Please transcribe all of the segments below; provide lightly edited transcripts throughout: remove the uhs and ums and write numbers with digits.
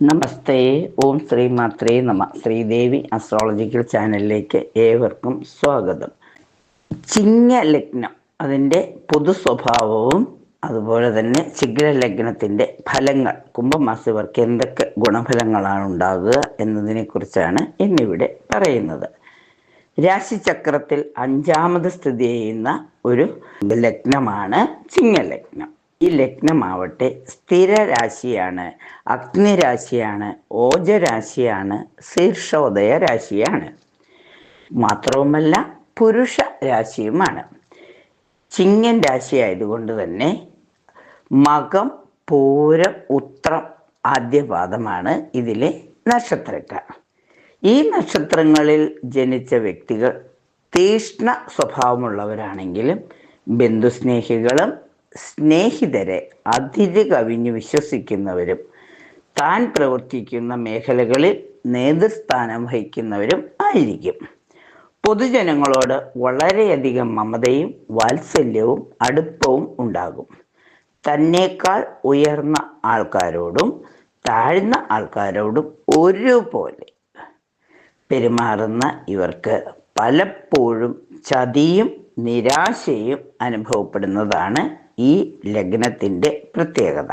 നമസ്തേ. ഓം ശ്രീ മാത്രേ നമ. ശ്രീദേവി അസ്ട്രോളജിക്കൽ ചാനലിലേക്ക് ഏവർക്കും സ്വാഗതം. ചിങ്ങ ലഗ്നം, അതിൻ്റെ പൊതു സ്വഭാവവും അതുപോലെ തന്നെ ചിങ്ങ ലഗ്നത്തിൻ്റെ ഫലങ്ങൾ, കുംഭമാസവർക്ക് എന്തൊക്കെ ഗുണഫലങ്ങളാണ് ഉണ്ടാകുക എന്നതിനെ കുറിച്ചാണ് ഇന്നിവിടെ പറയുന്നത്. രാശിചക്രത്തിൽ 5ാമത് സ്ഥിതി ചെയ്യുന്ന ഒരു ലഗ്നമാണ് ചിങ്ങലഗ്നം. ഈ ലഗ്നമാവട്ടെ സ്ഥിരരാശിയാണ്, അഗ്നിരാശിയാണ്, ഓജരാശിയാണ്, ശീർഷോദയ രാശിയാണ്. മാത്രവുമല്ല പുരുഷ രാശിയുമാണ്. ചിങ്ങൻ രാശി ആയതുകൊണ്ട് തന്നെ മകം, പൂരം, ഉത്രം ആദ്യപാദമാണ് ഇതിലെ നക്ഷത്രക്കാർ. ഈ നക്ഷത്രങ്ങളിൽ ജനിച്ച വ്യക്തികൾ തീഷ്ണ സ്വഭാവമുള്ളവരാണെങ്കിലും ബന്ധുസ്നേഹികളും സ്നേഹിതരെ അതിര് കവിഞ്ഞ് വിശ്വസിക്കുന്നവരും താൻ പ്രവർത്തിക്കുന്ന മേഖലകളിൽ നേതൃസ്ഥാനം വഹിക്കുന്നവരും ആയിരിക്കും. പൊതുജനങ്ങളോട് വളരെയധികം മമതയും വാത്സല്യവും അടുപ്പവും ഉണ്ടാകും. തന്നേക്കാൾ ഉയർന്ന ആൾക്കാരോടും താഴ്ന്ന ആൾക്കാരോടും ഒരുപോലെ പെരുമാറുന്ന ഇവർക്ക് പലപ്പോഴും ചതിയും നിരാശയും അനുഭവപ്പെടുന്നതാണ് ഈ ലഗ്നത്തിൻ്റെ പ്രത്യേകത.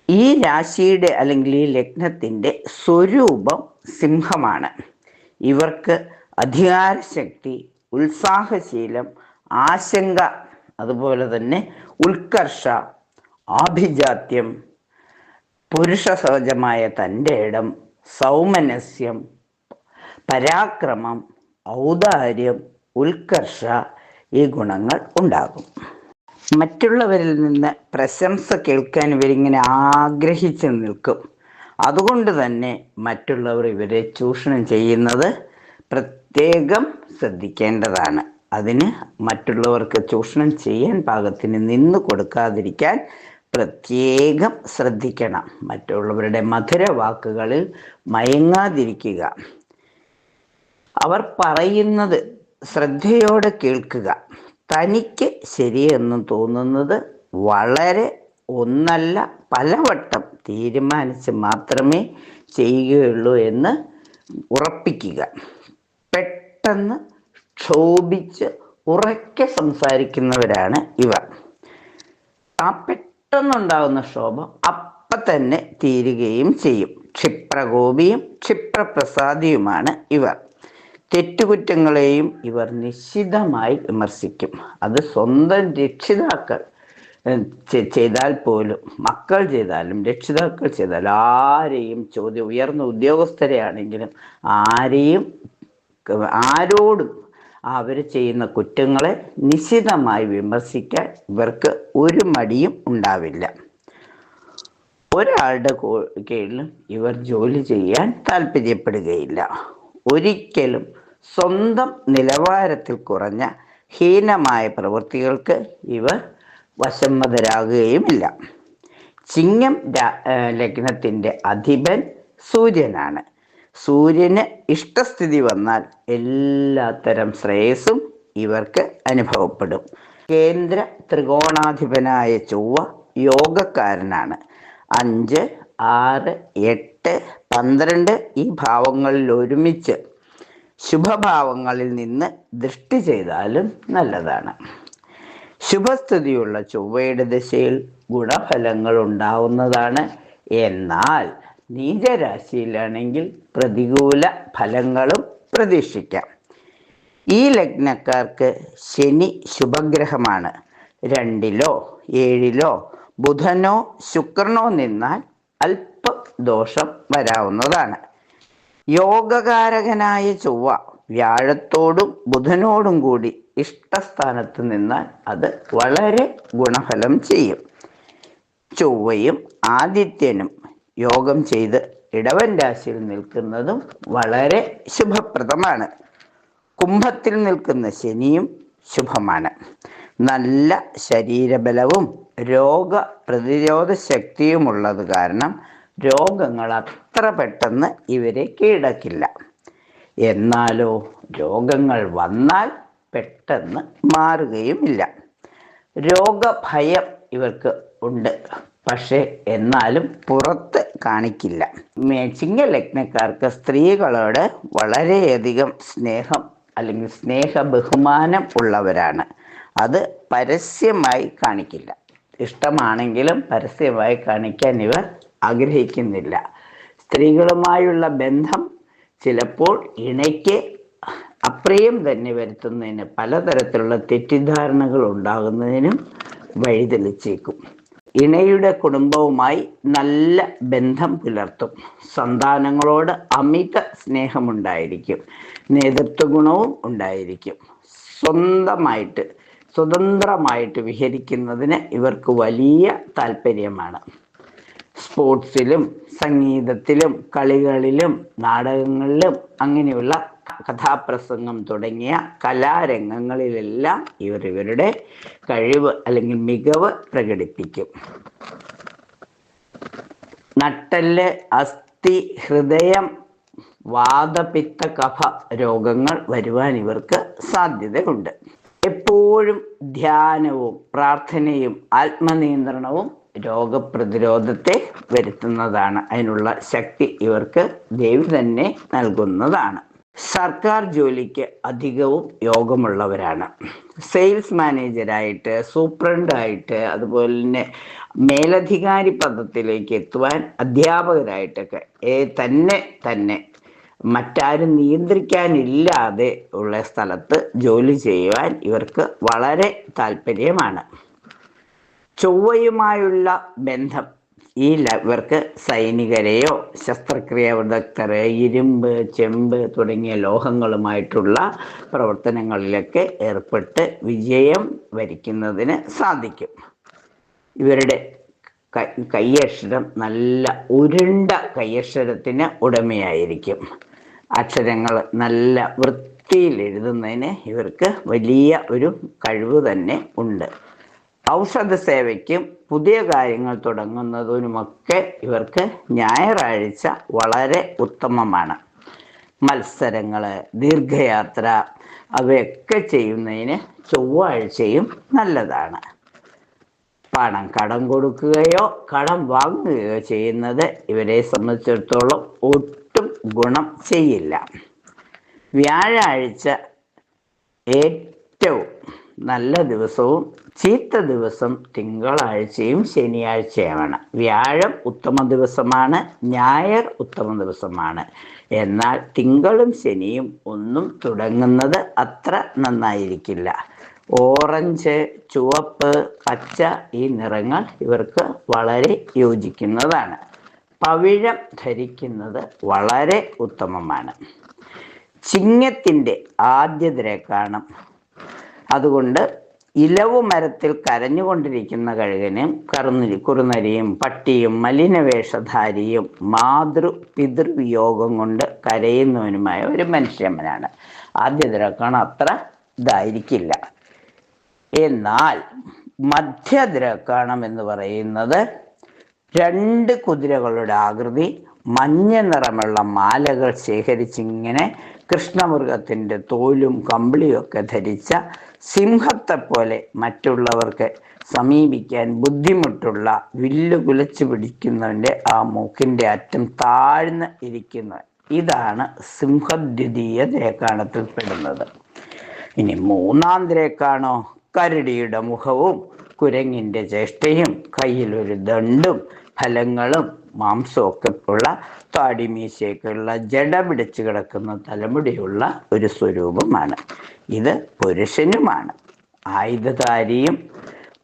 ഈ രാശിയുടെ അല്ലെങ്കിൽ ഈ ലഗ്നത്തിൻ്റെ സ്വരൂപം സിംഹമാണ്. ഇവർക്ക് അധികാരശക്തി, ഉത്സാഹശീലം, ആശങ്ക, അതുപോലെ തന്നെ ഉത്കർഷ, ആഭിജാത്യം, പുരുഷ സഹജമായ തൻ്റെ ഇടം, സൗമനസ്യം, പരാക്രമം, ഔദാര്യം, ഉത്കർഷ ഈ ഗുണങ്ങൾ ഉണ്ടാകും. മറ്റുള്ളവരിൽ നിന്ന് പ്രശംസ കേൾക്കാൻ ഇവരിങ്ങനെ ആഗ്രഹിച്ചു നിൽക്കും. അതുകൊണ്ട് തന്നെ മറ്റുള്ളവർ ഇവരെ ചൂഷണം ചെയ്യുന്നത് പ്രത്യേകം ശ്രദ്ധിക്കേണ്ടതാണ്. അതിന് മറ്റുള്ളവർക്ക് ചൂഷണം ചെയ്യാൻ പാകത്തിന് നിന്ന് കൊടുക്കാതിരിക്കാൻ പ്രത്യേകം ശ്രദ്ധിക്കണം. മറ്റുള്ളവരുടെ മധുര വാക്കുകളിൽ മയങ്ങാതിരിക്കുക. അവർ പറയുന്നത് ശ്രദ്ധയോടെ കേൾക്കുക. തനിക്ക് ശരിയെന്ന് തോന്നുന്നത് വളരെ ഒന്നല്ല പലവട്ടം തീരുമാനിച്ച് മാത്രമേ ചെയ്യുകയുള്ളൂ എന്ന് ഉറപ്പിക്കുക. പെട്ടെന്ന് ക്ഷോഭിച്ച് ഉറക്കെ സംസാരിക്കുന്നവരാണ് ഇവർ. ആ പെട്ടെന്നുണ്ടാകുന്ന ക്ഷോഭം അപ്പം തന്നെ തീരുകയും ചെയ്യും. ക്ഷിപ്രകോപിയും ക്ഷിപ്രപ്രസാദിയുമാണ് ഇവർ. തെറ്റുകുറ്റങ്ങളെയും ഇവർ നിശ്ചിതമായി വിമർശിക്കും. അത് സ്വന്തം രക്ഷിതാക്കൾ ചെയ്താൽ പോലും, മക്കൾ ചെയ്താലും രക്ഷിതാക്കൾ ചെയ്താലും ആരെയും ഉയർന്ന ഉദ്യോഗസ്ഥരെയാണെങ്കിലും ആരോടും അവർ ചെയ്യുന്ന കുറ്റങ്ങളെ നിശ്ചിതമായി വിമർശിക്കാൻ ഇവർക്ക് ഒരു മടിയും ഉണ്ടാവില്ല. ഒരാളുടെ കീഴിലും ഇവർ ജോലി ചെയ്യാൻ താല്പര്യപ്പെടുകയില്ല. ഒരിക്കലും സ്വന്തം നിലവാരത്തിൽ കുറഞ്ഞ ഹീനമായ പ്രവൃത്തികൾക്ക് ഇവർ വശംവദരാകുകയുമില്ല. ചിങ്ങം ലഗ്നത്തിൻ്റെ അധിപൻ സൂര്യനാണ്. സൂര്യന് ഇഷ്ടസ്ഥിതി വന്നാൽ എല്ലാത്തരം ശ്രേയസ്സും ഇവർക്ക് അനുഭവപ്പെടും. കേന്ദ്ര ത്രികോണാധിപനായ ചൊവ്വ യോഗക്കാരനാണ്. 5, 6, 8, 12 ഈ ഭാവങ്ങളിൽ ഒരുമിച്ച് ശുഭഭാവങ്ങളിൽ നിന്ന് ദൃഷ്ടി ചെയ്താലും നല്ലതാണ്. ശുഭസ്ഥിതിയുള്ള ചൊവ്വയുടെ ദശയിൽ ഗുണഫലങ്ങൾ ഉണ്ടാവുന്നതാണ്. എന്നാൽ നീചരാശിയിലാണെങ്കിൽ പ്രതികൂല ഫലങ്ങളും പ്രതീക്ഷിക്കാം. ഈ ലഗ്നക്കാർക്ക് ശനി ശുഭഗ്രഹമാണ്. 2-ലോ 7-ലോ ബുധനോ ശുക്രനോ നിന്നാൽ അല്പം ദോഷം വരാവുന്നതാണ്. യോഗകാരകനായ ചൊവ്വ വ്യാഴത്തോടും ബുധനോടും കൂടി ഇഷ്ടസ്ഥാനത്ത് നിന്നാൽ അത് വളരെ ഗുണഫലം ചെയ്യും. ചൊവ്വയും ആദിത്യനും യോഗം ചെയ്ത് ഇടവൻ രാശിയിൽ നിൽക്കുന്നതും വളരെ ശുഭപ്രദമാണ്. കുംഭത്തിൽ നിൽക്കുന്ന ശനിയും ശുഭമാണ്. നല്ല ശരീരബലവും രോഗപ്രതിരോധ ശക്തിയുമുള്ളത് കാരണം രോഗങ്ങൾ അത്ര പെട്ടെന്ന് ഇവരെ കീഴടക്കില്ല. എന്നാലോ രോഗങ്ങൾ വന്നാൽ പെട്ടെന്ന് മാറുകയുമില്ല. രോഗഭയം ഇവർക്ക് ഉണ്ട്. പക്ഷേ എന്നാലും പുറത്ത് കാണിക്കില്ല. ചിങ്ങലഗ്നക്കാർക്ക് സ്ത്രീകളോട് വളരെയധികം സ്നേഹം അല്ലെങ്കിൽ സ്നേഹ ബഹുമാനം ഉള്ളവരാണ്. അത് പരസ്യമായി കാണിക്കില്ല. ഇഷ്ടമാണെങ്കിലും പരസ്യമായി കാണിക്കാൻ ഇവർ ആഗ്രഹിക്കുന്നില്ല. സ്ത്രീകളുമായുള്ള ബന്ധം ചിലപ്പോൾ ഇണയ്ക്ക് അപ്രിയം തന്നെ വരുത്തുന്നതിന്, പലതരത്തിലുള്ള തെറ്റിദ്ധാരണകൾ ഉണ്ടാകുന്നതിനും വഴിതെളിച്ചേക്കും. ഇണയുടെ കുടുംബവുമായി നല്ല ബന്ധം പുലർത്തും. സന്താനങ്ങളോട് അമിത സ്നേഹമുണ്ടായിരിക്കും. നേതൃത്വ ഗുണവും ഉണ്ടായിരിക്കും. സ്വതന്ത്രമായിട്ട് വിഹരിക്കുന്നതിന് ഇവർക്ക് വലിയ താല്പര്യമാണ്. സ്പോർട്സിലും സംഗീതത്തിലും കളികളിലും നാടകങ്ങളിലും അങ്ങനെയുള്ള കഥാപ്രസംഗം തുടങ്ങിയ കലാരംഗങ്ങളിലെല്ലാം ഇവരുടെ കഴിവ് അല്ലെങ്കിൽ മികവ് പ്രകടിപ്പിക്കും. നട്ടെല്ല്, അസ്ഥി, ഹൃദയം, വാതപിത്ത കഫ രോഗങ്ങൾ വരുവാൻ ഇവർക്ക് സാധ്യതയുണ്ട്. എപ്പോഴും ധ്യാനവും പ്രാർത്ഥനയും ആത്മനിയന്ത്രണവും രോഗപ്രതിരോധത്തെ വരുത്തുന്നതാണ്. അതിനുള്ള ശക്തി ഇവർക്ക് ദേവി തന്നെ നൽകുന്നതാണ്. സർക്കാർ ജോലിക്ക് അധികവും യോഗമുള്ളവരാണ്. സെയിൽസ് മാനേജരായിട്ട്, സൂപ്രണ്ടായിട്ട്, അതുപോലെ തന്നെ മേലധികാരി പദത്തിലേക്ക് എത്തുവാൻ അധ്യാപകരായിട്ടൊക്കെ തന്നെ മറ്റാരും നിയന്ത്രിക്കാനില്ലാതെ ഉള്ള സ്ഥലത്ത് ജോലി ചെയ്യുവാൻ ഇവർക്ക് വളരെ താല്പര്യമാണ്. ചൊവ്വയുമായുള്ള ബന്ധം ഇവർക്ക് സൈനികരെയോ ശസ്ത്രക്രിയ വിദഗ്ധരെ, ഇരുമ്പ്, ചെമ്പ് തുടങ്ങിയ ലോഹങ്ങളുമായിട്ടുള്ള പ്രവർത്തനങ്ങളിലൊക്കെ ഏർപ്പെട്ട് വിജയം വരിക്കുന്നതിന് സാധിക്കും. ഇവരുടെ കൈയക്ഷരം നല്ല ഉരുണ്ട കൈയക്ഷരത്തിന് ഉടമയായിരിക്കും. അക്ഷരങ്ങൾ നല്ല വൃത്തിയിൽ എഴുതുന്നതിന് ഇവർക്ക് വലിയ ഒരു കഴിവ് തന്നെ ഉണ്ട്. ഔഷധ സേവയ്ക്കും പുതിയ കാര്യങ്ങൾ തുടങ്ങുന്നതിനുമൊക്കെ ഇവർക്ക് ഞായറാഴ്ച വളരെ ഉത്തമമാണ്. മത്സരങ്ങൾ, ദീർഘയാത്ര അവയൊക്കെ ചെയ്യുന്നതിന് ചൊവ്വാഴ്ചയും നല്ലതാണ്. പണം കടം കൊടുക്കുകയോ കടം വാങ്ങുകയോ ചെയ്യുന്നത് ഇവരെ സംബന്ധിച്ചിടത്തോളം ഒട്ടും ഗുണം ചെയ്യില്ല. വ്യാഴാഴ്ച ഏറ്റവും നല്ല ദിവസവും ചീത്ത ദിവസം തിങ്കളാഴ്ചയും ശനിയാഴ്ചയുമാണ്. വ്യാഴം ഉത്തമ ദിവസമാണ്, ഞായർ ഉത്തമ ദിവസമാണ്. എന്നാൽ തിങ്കളും ശനിയും ഒന്നും തുടങ്ങുന്നത് അത്ര നന്നായിരിക്കില്ല. ഓറഞ്ച്, ചുവപ്പ്, പച്ച ഈ നിറങ്ങൾ ഇവർക്ക് വളരെ യോജിക്കുന്നതാണ്. പവിഴം ധരിക്കുന്നത് വളരെ ഉത്തമമാണ്. ചിങ്ങത്തിൻ്റെ ആദ്യതിരക്കാണം. അതുകൊണ്ട് ഇലവു മരത്തിൽ കരഞ്ഞുകൊണ്ടിരിക്കുന്ന കഴുകനും കുറുനരിയും പട്ടിയും മലിനവേഷധാരിയും പിതൃവിയോഗം കൊണ്ട് കരയുന്നവനുമായ ഒരു മനുഷ്യനാണ്. ആദ്യതിരക്കാണം അത്ര ഇതായിരിക്കില്ല. എന്നാൽ മധ്യതിരക്കാണം എന്ന് പറയുന്നത് 2 കുതിരകളുടെ ആകൃതി, മഞ്ഞ നിറമുള്ള മാലകൾ ശേഖരിച്ചിങ്ങനെ കൃഷ്ണമൃഗത്തിൻ്റെ തോലും കമ്പിളിയും ഒക്കെ ധരിച്ച സിംഹത്തെ പോലെ മറ്റുള്ളവർക്ക് സമീപിക്കാൻ ബുദ്ധിമുട്ടുള്ള വില്ല് കുലച്ചു പിടിക്കുന്നവൻ്റെ ആ മൂക്കിൻ്റെ അറ്റം താഴ്ന്ന് ഇരിക്കുന്നത്. ഇതാണ് സിംഹദ്വിതീയ തിരക്കാണത്തിൽ പെടുന്നത്. ഇനി 3-ാം തിരക്കാണോ? കരടിയുടെ മുഖവും കുരങ്ങിൻ്റെ ചേഷ്ടയും കയ്യിലൊരു ദണ്ടും ഫലങ്ങളും മാംസമൊക്കെ ഉള്ള താടിമീശയൊക്കെയുള്ള ജട പിടിച്ച് കിടക്കുന്ന തലമുടിയുള്ള ഒരു സ്വരൂപമാണ്. ഇത് പുരുഷനുമാണ്. ആയുധധാരിയും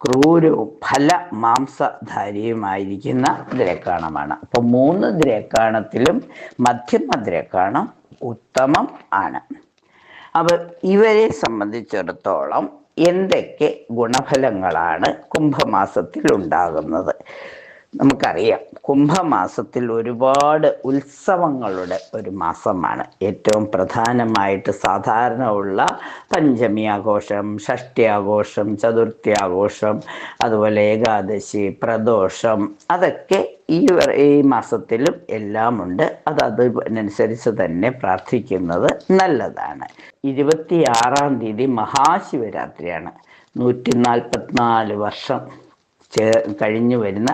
ക്രൂരവും ഫല മാംസധാരിയുമായിരിക്കുന്ന ദ്രേക്കാണമാണ്. അപ്പോൾ 3 ദ്രേക്കാണത്തിലും മധ്യമ ദ്രേക്കാണം ഉത്തമം ആണ്. അപ്പോൾ ഇവരെ സംബന്ധിച്ചിടത്തോളം എന്തൊക്കെ ഗുണഫലങ്ങളാണ് കുംഭമാസത്തിൽ ഉണ്ടാകുന്നത്? നമുക്കറിയാം, കുംഭമാസത്തിൽ ഒരുപാട് ഉത്സവങ്ങളുടെ ഒരു മാസമാണ്. ഏറ്റവും പ്രധാനമായിട്ട് സാധാരണ ഉള്ള പഞ്ചമി ആഘോഷം, ഷഷ്ഠി ആഘോഷം, ചതുർത്ഥി ആഘോഷം, അതുപോലെ ഏകാദശി, പ്രദോഷം, അതൊക്കെ ഈ മാസത്തിലും എല്ലാം ഉണ്ട്. അതിനനുസരിച്ച് തന്നെ പ്രാർത്ഥിക്കുന്നത് നല്ലതാണ്. 26-ാം തീയതി മഹാശിവരാത്രിയാണ്. 144 വർഷം കഴിഞ്ഞു വരുന്ന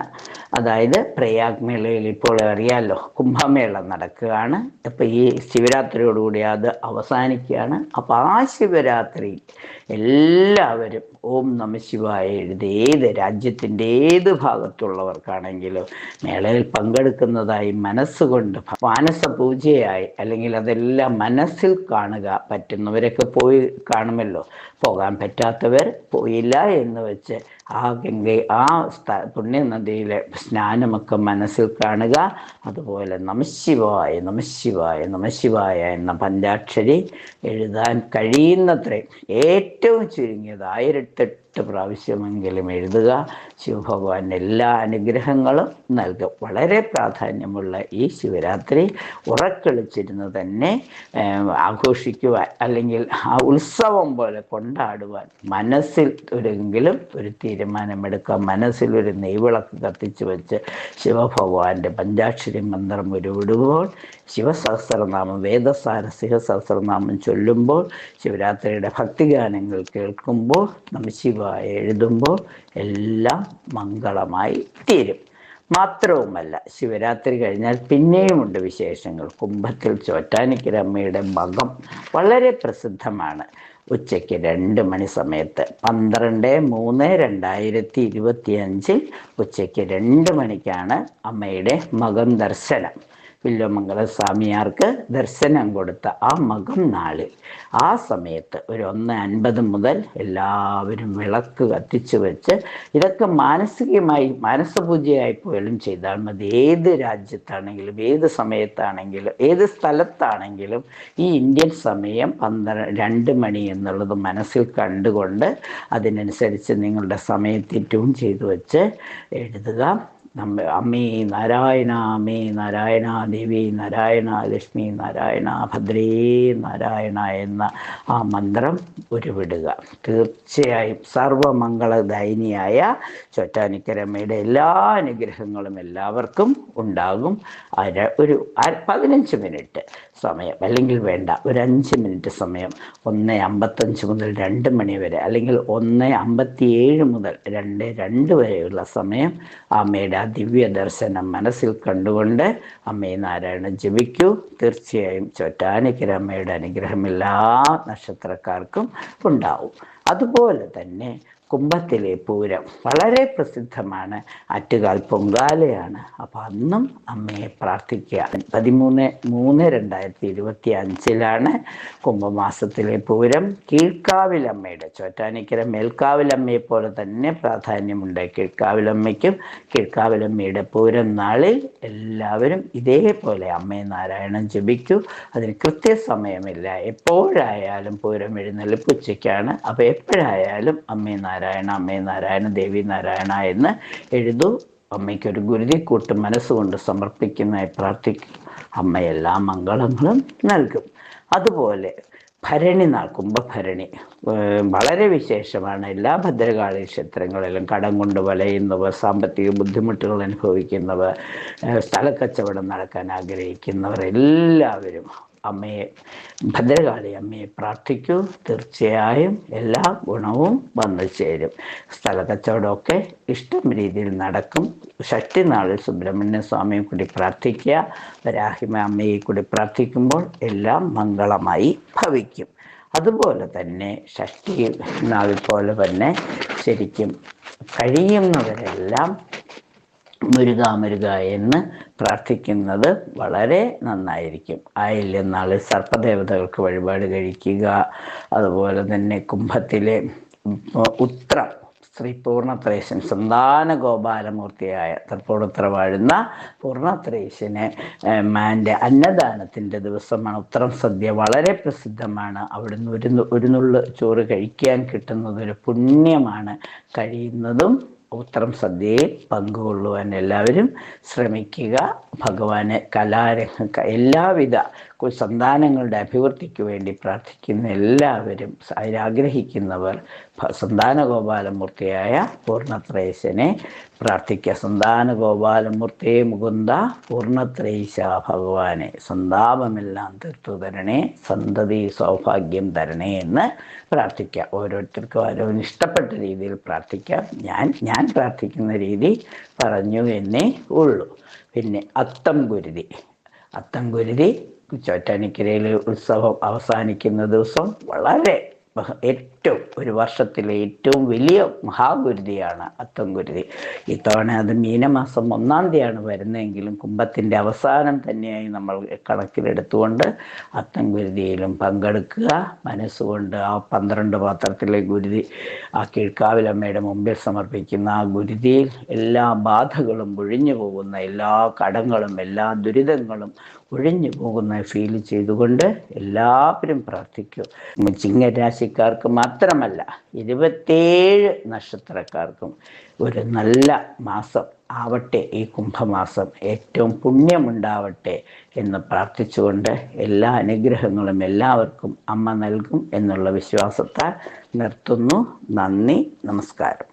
അതായത് പ്രയാഗ് മേളയിൽ ഇപ്പോൾ അറിയാമല്ലോ കുംഭമേള നടക്കുകയാണ്. അപ്പം ഈ ശിവരാത്രിയോടുകൂടി അത് അവസാനിക്കുകയാണ്. അപ്പം ആ ശിവരാത്രി എല്ലാവരും ഓം നമ ശിവായ എഴുതി ഏത് രാജ്യത്തിൻ്റെ ഏത് ഭാഗത്തുള്ളവർക്കാണെങ്കിലും മേളയിൽ പങ്കെടുക്കുന്നതായി മനസ്സുകൊണ്ട് മാനസ പൂജയായി അല്ലെങ്കിൽ അതെല്ലാം മനസ്സിൽ കാണുക. പറ്റുന്നവരൊക്കെ പോയി കാണുമല്ലോ. പോകാൻ പറ്റാത്തവർ പോയില്ല എന്ന് വെച്ച് ആ ആ പുണ്യനദിയിലെ സ്നാനമൊക്കെ മനസ്സിൽ കാണുക. അതുപോലെ നമശിവായ നമശിവായ നമശിവായ എന്ന പഞ്ചാക്ഷരി എഴുതാൻ കഴിയുന്നത്രയും ഏറ്റവും ചുരുങ്ങിയത് 1008 പ്രാവശ്യമെങ്കിലും എഴുതുക. ശിവഭഗവാൻ എല്ലാ അനുഗ്രഹങ്ങളും നൽകും. വളരെ പ്രാധാന്യമുള്ള ഈ ശിവരാത്രി ഉറക്കളിച്ചിരുന്ന് തന്നെ ആഘോഷിക്കുവാൻ അല്ലെങ്കിൽ ആ ഉത്സവം പോലെ കൊണ്ടാടുവാൻ മനസ്സിൽ ഒരു തീരുമാനമെടുക്കുക. മനസ്സിൽ ഒരു നെയ്വിളക്ക് കത്തിച്ച് വെച്ച് ശിവഭഗവാന്റെ പഞ്ചാക്ഷരി മന്ത്രം ഉരുവിടുമ്പോൾ, ശിവസഹസ്രനാമം വേദസാര ശിവസഹസ്രനാമം ചൊല്ലുമ്പോൾ, ശിവരാത്രിയുടെ ഭക്തിഗാനങ്ങൾ കേൾക്കുമ്പോൾ, നമഃശിവായ എഴുതുമ്പോൾ എല്ലാം മംഗളമായി തീരും. മാത്രവുമല്ല, ശിവരാത്രി കഴിഞ്ഞാൽ പിന്നെയുമുണ്ട് വിശേഷങ്ങൾ. കുംഭത്തിൽ ചോറ്റാനിക്കര അമ്മയുടെ മകം വളരെ പ്രസിദ്ധമാണ്. ഉച്ചയ്ക്ക് 2 മണി സമയത്ത് 12/3/2025 ഉച്ചയ്ക്ക് 2 മണിക്കാണ് അമ്മയുടെ മകം ദർശനം. വില്വമംഗലം സ്വാമിയാർക്ക് ദർശനം കൊടുത്ത ആ മകം നാളിൽ ആ സമയത്ത് ഒരു 1:50 മുതൽ എല്ലാവരും വിളക്ക് കത്തിച്ചു വെച്ച്, ഇതൊക്കെ മാനസികമായി മാനസപൂജയായി പോലും ചെയ്താൽ മതി. ഏത് രാജ്യത്താണെങ്കിലും ഏത് സമയത്താണെങ്കിലും ഏത് സ്ഥലത്താണെങ്കിലും ഈ ഇന്ത്യൻ സമയം 2 മണി എന്നുള്ളത് മനസ്സിൽ കണ്ടുകൊണ്ട് അതിനനുസരിച്ച് നിങ്ങളുടെ സമയത്ത് ട്യൂൺ ചെയ്തു വെച്ച് എഴുതുക. അമ്മേ നാരായണ, അമ്മേ നാരായണ, ദേവി നാരായണ, ലക്ഷ്മി നാരായണ, ഭദ്രേ നാരായണ എന്ന ആ മന്ത്രം ഉരുവിടുക. തീർച്ചയായും സർവമംഗളദായിനിയായ ചോറ്റാനിക്കരമ്മയുടെ എല്ലാ അനുഗ്രഹങ്ങളും എല്ലാവർക്കും ഉണ്ടാകും. ഒരു 15 മിനിറ്റ് സമയം, അല്ലെങ്കിൽ വേണ്ട ഒരു 5 മിനിറ്റ് സമയം, 1:55 മുതൽ 2 മണി വരെ, അല്ലെങ്കിൽ 1:57 മുതൽ 2:02 വരെയുള്ള സമയം അമ്മയുടെ ആ ദിവ്യ ദർശനം മനസ്സിൽ കണ്ടുകൊണ്ട് അമ്മേ നാരായണൻ ജപിക്കൂ. തീർച്ചയായും ചോറ്റാനിക്കര അമ്മയുടെ അനുഗ്രഹം എല്ലാ നക്ഷത്രക്കാർക്കും ഉണ്ടാവും. അതുപോലെ തന്നെ കുംഭത്തിലെ പൂരം വളരെ പ്രസിദ്ധമാണ്. ആറ്റുകാൽ പൊങ്കാലയാണ്. അപ്പം അന്നും അമ്മയെ പ്രാർത്ഥിക്കുക. 13/3/2025 കുംഭമാസത്തിലെ പൂരം. കീഴ്ക്കാവിലമ്മയുടെ, ചോറ്റാനിക്കര മേൽക്കാവിലമ്മയെ പോലെ തന്നെ പ്രാധാന്യമുണ്ട് കീഴ്ക്കാവിലമ്മയ്ക്കും. കീഴ്ക്കാവിലമ്മയുടെ പൂരം നാളിൽ എല്ലാവരും ഇതേപോലെ അമ്മേ നാരായണൻ ജപിക്കൂ. അതിന് കൃത്യസമയമില്ല. എപ്പോഴായാലും പൂരം എഴുന്നള്ളിപ്പ് ഉച്ചയ്ക്കാണ്. അപ്പോൾ എപ്പോഴായാലും അമ്മേ നാരായണ, അമ്മേ നാരായണ, ദേവി നാരായണ എന്ന് എഴുതൂ. അമ്മയ്ക്കൊരു ഗുരുതിക്കൂട്ട് മനസ്സുകൊണ്ട് സമർപ്പിക്കുന്നതായി പ്രാർത്ഥിക്കും. അമ്മ എല്ലാ മംഗളങ്ങളും നൽകും. അതുപോലെ ഭരണി നാൾ, കുംഭഭരണി വളരെ വിശേഷമാണ്. എല്ലാ ഭദ്രകാളി ക്ഷേത്രങ്ങളിലും കടം കൊണ്ട് വലയുന്നവർ, സാമ്പത്തിക ബുദ്ധിമുട്ടുകൾ അനുഭവിക്കുന്നവർ, സ്ഥലക്കച്ചവടം നടക്കാൻ ആഗ്രഹിക്കുന്നവർ എല്ലാവരും അമ്മയെ, ഭദ്രകാളി അമ്മയെ പ്രാർത്ഥിക്കൂ. തീർച്ചയായും എല്ലാ ഗുണവും വന്നു ചേരും. സ്ഥലക്കച്ചവടമൊക്കെ ഇഷ്ടം രീതിയിൽ നടക്കും. ഷഷ്ടി നാളിൽ സുബ്രഹ്മണ്യ സ്വാമിയെ കൂടി പ്രാർത്ഥിക്കുക. വരാഹിമ അമ്മയെ കൂടി പ്രാർത്ഥിക്കുമ്പോൾ എല്ലാം മംഗളമായി ഭവിക്കും. അതുപോലെ തന്നെ ഷഷ്ടി നാൾ പോലെ തന്നെ ശരിക്കും കഴിയുന്നവരെല്ലാം മുരുക മുരുക എന്ന് പ്രാർത്ഥിക്കുന്നത് വളരെ നന്നായിരിക്കും. ആയില്യം നാളിൽ സർപ്പദേവതകൾക്ക് വഴിപാട് കഴിക്കുക. അതുപോലെ തന്നെ കുംഭത്തിലെ ഉത്രം, ശ്രീ പൂർണ്ണത്രേശൻ സന്താന ഗോപാലമൂർത്തിയായ തൃപ്പൂണിത്തുറ വാഴുന്ന പൂർണ്ണത്രേശന് മാൻ്റെ അന്നദാനത്തിൻ്റെ ദിവസമാണ് ഉത്രം സദ്യ. വളരെ പ്രസിദ്ധമാണ്. അവിടുന്ന് ഒരു നുള്ള് ചോറ് കഴിക്കാൻ കിട്ടുന്നത് ഒരു പുണ്യമാണ്. കഴിയുന്നതും ഉത്രം സദ്യയിൽ പങ്കുകൊള്ളുവാൻ എല്ലാവരും ശ്രമിക്കുക. ഭഗവാന് എല്ലാവിധ സന്താനങ്ങളുടെ അഭിവൃദ്ധിക്ക് വേണ്ടി പ്രാർത്ഥിക്കുന്ന എല്ലാവരും ആഗ്രഹിക്കുന്നവർ സന്താന ഗോപാലമൂർത്തിയായ പൂർണ്ണത്രയീശനെ പ്രാർത്ഥിക്കുക. സന്താന ഗോപാലമൂർത്തിയെ മുകുന്ദ പൂർണ്ണത്രയീശ ഭഗവാനെ സന്താപമെല്ലാം തീർത്തു തരണേ, സന്തതി സൗഭാഗ്യം തരണേ എന്ന് പ്രാർത്ഥിക്കുക. ഓരോരുത്തർക്കും ഓരോന്ന് ഇഷ്ടപ്പെട്ട രീതിയിൽ പ്രാർത്ഥിക്കാം. ഞാൻ പ്രാർത്ഥിക്കുന്ന രീതി പറഞ്ഞു എന്നേ ഉള്ളൂ. പിന്നെ അത്തംകുരുതി ചോറ്റാനിക്കരയിലെ ഉത്സവം അവസാനിക്കുന്ന ദിവസം വളരെ ഒരു വർഷത്തിലെ ഏറ്റവും വലിയ മഹാഗുരുതിയാണ് അത്തംകുരുതി. ഇത്തവണ അത് മീനമാസം 1-ാം തീയതിയാണ് വരുന്നതെങ്കിലും കുംഭത്തിൻ്റെ അവസാനം തന്നെയായി നമ്മൾ കണക്കിലെടുത്തുകൊണ്ട് അത്തംകുരുതിയിലും പങ്കെടുക്കുക. മനസ്സുകൊണ്ട് ആ 12 പാത്രത്തിലെ ഗുരുതി ആ കീഴ്ക്കാവിലമ്മയുടെ മുമ്പിൽ സമർപ്പിക്കുന്ന ആ ഗുരുതിയിൽ എല്ലാ ബാധകളും ഒഴിഞ്ഞു പോകുന്ന, എല്ലാ കടങ്ങളും എല്ലാ ദുരിതങ്ങളും ഒഴിഞ്ഞു പോകുന്ന ഫീൽ ചെയ്തുകൊണ്ട് എല്ലാവരും പ്രാർത്ഥിക്കൂ. ചിങ്ങരാശിക്കാർക്ക് മാത്രമല്ല 27 നക്ഷത്രക്കാർക്കും ഒരു നല്ല മാസം ആവട്ടെ. ഈ കുംഭമാസം ഏറ്റവും പുണ്യമുണ്ടാവട്ടെ എന്ന് പ്രാർത്ഥിച്ചുകൊണ്ട് എല്ലാ അനുഗ്രഹങ്ങളും എല്ലാവർക്കും അമ്മ നൽകും എന്നുള്ള വിശ്വാസത്താൽ നിർത്തുന്നു. നന്ദി, നമസ്കാരം.